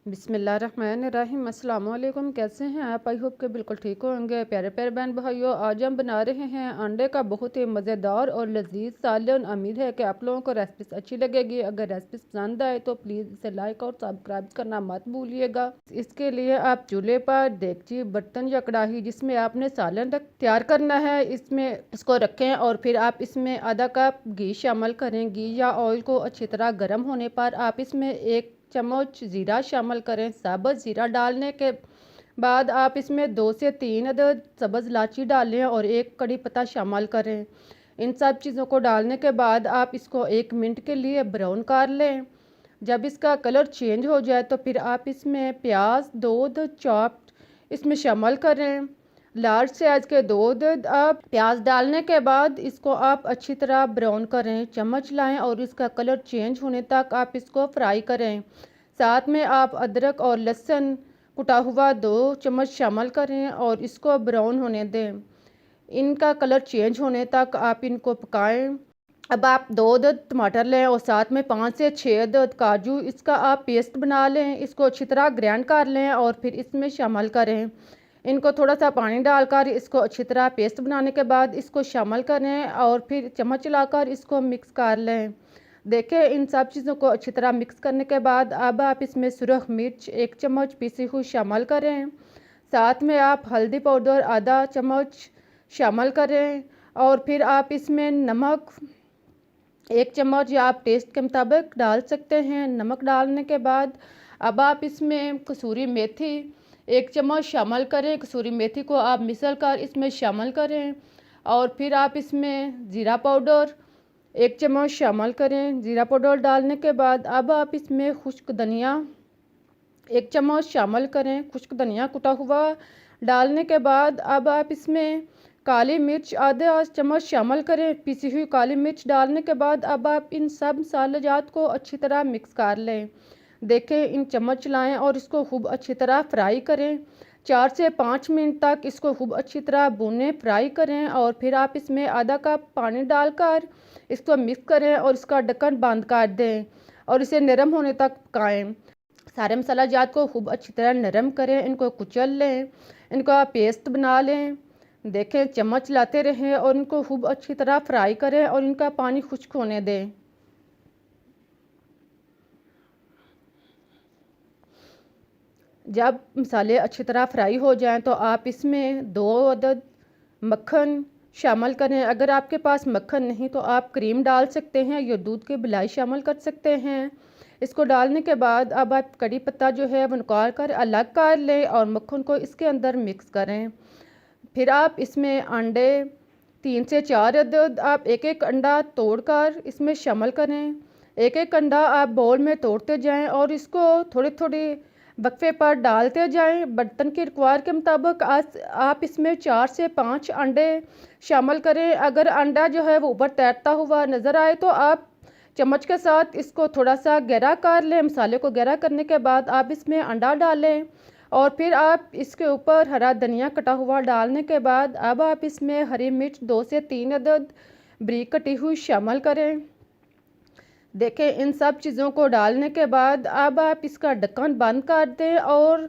बिस्मिल्लाहिर्रहमानिर्रहीम। अस्सलाम वालेकुम। कैसे हैं आप? आई होप के बिल्कुल ठीक होंगे। प्यारे प्यारे बहन भाइयों, आज हम बना रहे हैं अंडे का बहुत ही मज़ेदार और लजीज सालन। उम्मीद है कि आप लोगों को रेसिपी अच्छी लगेगी। अगर रेसिपी पसंद आए तो प्लीज़ इसे लाइक और सब्सक्राइब करना मत भूलिएगा। इसके लिए आप चूल्हे पर देगची, बर्तन या कढ़ाई जिसमें आपने सालन तैयार करना है, इसमें इसको रखें और फिर आप इसमें आधा कप घी शामिल करें। घी या ऑयल को अच्छी तरह गर्म होने पर आप इसमें 1 चम्मच ज़ीरा शामिल करें। साबुत ज़ीरा डालने के बाद आप इसमें 2 से 3 अदद सब्ज़ इलायची डालें और 1 कड़ी पत्ता शामिल करें। इन सब चीज़ों को डालने के बाद आप इसको 1 मिनट के लिए ब्राउन कर लें। जब इसका कलर चेंज हो जाए तो फिर आप इसमें प्याज 2 अदद चॉप्ड इसमें शामिल करें। लार्ज साइज के 2 अदद आप प्याज डालने के बाद इसको आप अच्छी तरह ब्राउन करें। चम्मच लाएं और इसका कलर चेंज होने तक आप इसको फ्राई करें। साथ में आप अदरक और लहसुन कुटा हुआ 2 चम्मच शामिल करें और इसको ब्राउन होने दें। इनका कलर चेंज होने तक आप इनको पकाएं। अब आप 2 अदद टमाटर लें और साथ में 5 से 6 अदद काजू, इसका आप पेस्ट बना लें। इसको अच्छी तरह ग्राइंड कर लें और फिर इसमें शामिल करें। इनको थोड़ा सा पानी डालकर इसको अच्छी तरह पेस्ट बनाने के बाद इसको शामिल करें और फिर चम्मच चलाकर इसको मिक्स कर लें। देखें, इन सब चीज़ों को अच्छी तरह मिक्स करने के बाद अब आप इसमें सुरख मिर्च 1 चम्मच पीसी हुई शामिल करें। साथ में आप हल्दी पाउडर आधा चम्मच शामिल करें और फिर आप इसमें नमक 1 चम्मच या आप टेस्ट के मुताबिक डाल सकते हैं। नमक डालने के बाद अब आप इसमें कसूरी मेथी 1 चम्मच शामिल करें। कसूरी मेथी को आप मिसल कर इसमें शामिल करें और फिर आप इसमें ज़ीरा पाउडर 1 चम्मच शामिल करें। ज़ीरा पाउडर डालने के बाद अब आप इसमें खुश्क धनिया 1 चम्मच शामिल करें। खुश्क धनिया कुटा हुआ डालने के बाद अब आप इसमें काली मिर्च आधा चम्मच शामिल करें। पिसी हुई काली मिर्च डालने के बाद अब आप इन सब मसालेजात को अच्छी तरह मिक्स कर लें। देखें, इन चम्मच चलाएं और इसको खूब अच्छी तरह फ्राई करें। 4 से 5 मिनट तक इसको खूब अच्छी तरह भूनें, फ्राई करें और फिर आप इसमें आधा कप पानी डालकर इसको मिक्स करें और इसका ढक्कन बंद कर दें और इसे नरम होने तक पकाएं। सारे मसाला जात को खूब अच्छी तरह नरम करें, इनको कुचल लें, इनका पेस्ट बना लें। देखें, चम्मच चलाते रहें और इनको खूब अच्छी तरह फ्राई करें और इनका पानी खुश्क होने दें। जब मसाले अच्छी तरह फ्राई हो जाएं तो आप इसमें 2 अदद मक्खन शामिल करें। अगर आपके पास मक्खन नहीं तो आप क्रीम डाल सकते हैं या दूध की मलाई शामिल कर सकते हैं। इसको डालने के बाद अब आप कड़ी पत्ता जो है वो निकाल कर अलग कर लें और मक्खन को इसके अंदर मिक्स करें। फिर आप इसमें अंडे 3 से 4 अदद आप एक एक अंडा तोड़कर इसमें शामिल करें। एक एक अंडा आप बाउल में तोड़ते जाएं और इसको थोड़ी थोड़ी वक्फे पर डालते जाएं। बर्तन के रिक्वायर के मुताबिक आज आप इसमें 4 से 5 अंडे शामिल करें। अगर अंडा जो है वो ऊपर तैरता हुआ नज़र आए तो आप चम्मच के साथ इसको थोड़ा सा गहरा कर लें। मसाले को गहरा करने के बाद आप इसमें अंडा डालें और फिर आप इसके ऊपर हरा धनिया कटा हुआ डालने के बाद अब आप इसमें हरी मिर्च 2 से 3 अदद बारीक कटी हुई शामिल करें। देखें, इन सब चीज़ों को डालने के बाद अब आप इसका ढक्कन बंद कर दें और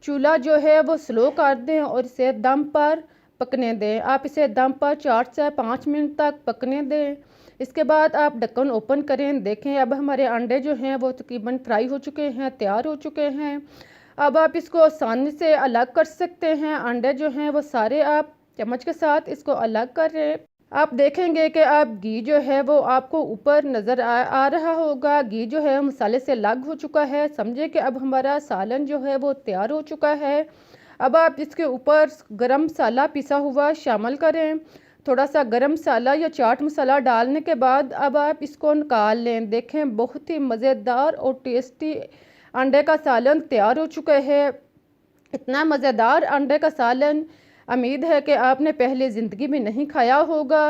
चूल्हा जो है वो स्लो कर दें और इसे दम पर पकने दें। आप इसे दम पर 4 से 5 मिनट तक पकने दें। इसके बाद आप ढक्कन ओपन करें। देखें, अब हमारे अंडे जो हैं वो तकरीबन फ्राई हो चुके हैं, तैयार हो चुके हैं। अब आप इसको आसानी से अलग कर सकते हैं। अंडे जो हैं वो सारे आप चम्मच के साथ इसको अलग करें। आप देखेंगे कि आप घी जो है वो आपको ऊपर नज़र आ रहा होगा। घी जो है मसाले से अलग हो चुका है। समझे कि अब हमारा सालन जो है वो तैयार हो चुका है। अब आप इसके ऊपर गरम मसाला पिसा हुआ शामिल करें। थोड़ा सा गरम मसाला या चाट मसाला डालने के बाद अब आप इसको निकाल लें। देखें, बहुत ही मज़ेदार और टेस्टी अंडे का सालन तैयार हो चुका है। इतना मज़ेदार अंडे का सालन उम्मीद है कि आपने पहले ज़िंदगी में नहीं खाया होगा।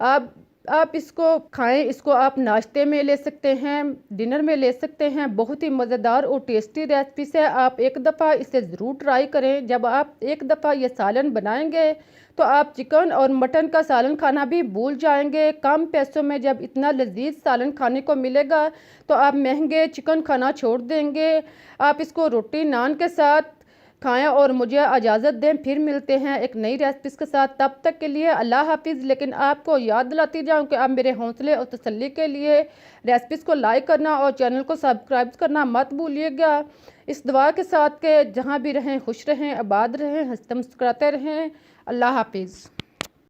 आप आप इसको खाएं, इसको आप नाश्ते में ले सकते हैं, डिनर में ले सकते हैं। बहुत ही मज़ेदार और टेस्टी रेसिपी है। आप एक दफ़ा इसे ज़रूर ट्राई करें। जब आप एक दफ़ा ये सालन बनाएंगे तो आप चिकन और मटन का सालन खाना भी भूल जाएंगे। कम पैसों में जब इतना लजीज सालन खाने को मिलेगा तो आप महंगे चिकन खाना छोड़ देंगे। आप इसको रोटी नान के साथ खाएं और मुझे इजाज़त दें। फिर मिलते हैं एक नई रेसिपी के साथ, तब तक के लिए अल्लाह हाफिज़। लेकिन आपको याद दिलाती जाऊं कि आप मेरे हौसले और तसल्ली के लिए रेसिपीज़ को लाइक करना और चैनल को सब्सक्राइब करना मत भूलिएगा। इस दुआ के साथ के जहां भी रहें खुश रहें, आबाद रहें, हंसते मुस्कुराते रहें। अल्लाह हाफिज़।